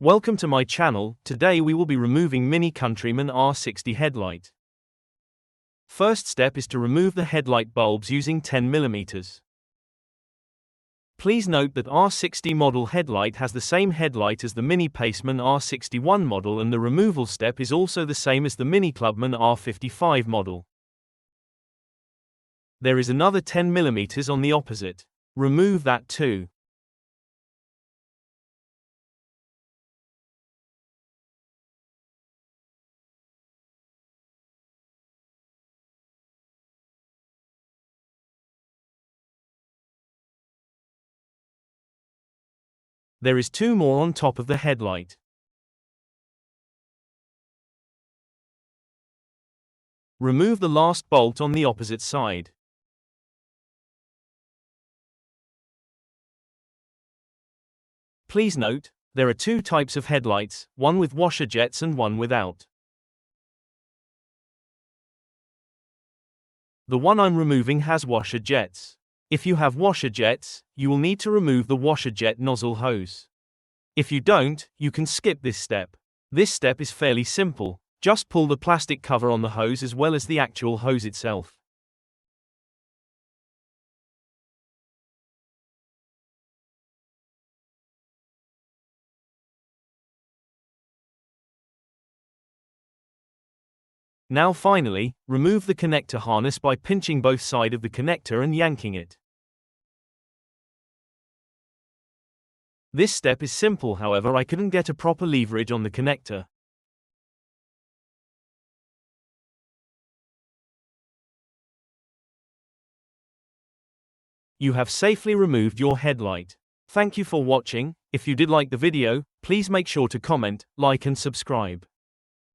Welcome to my channel. Today we will be removing Mini Countryman R60 headlight. First step is to remove the headlight bulbs using 10mm. Please note that R60 model headlight has the same headlight as the Mini Paceman R61 model, and the removal step is also the same as the Mini Clubman R55 model. There is another 10mm on the opposite. Remove that too. There is 2 more on top of the headlight. Remove the last bolt on the opposite side. Please note, there are 2 types of headlights, one with washer jets and one without. The one I'm removing has washer jets. If you have washer jets, you will need to remove the washer jet nozzle hose. If you don't, you can skip this step. This step is fairly simple, just pull the plastic cover on the hose as well as the actual hose itself. Now finally, remove the connector harness by pinching both sides of the connector and yanking it. This step is simple, however I couldn't get a proper leverage on the connector. You have safely removed your headlight. Thank you for watching. If you did like the video, please make sure to comment, like and subscribe.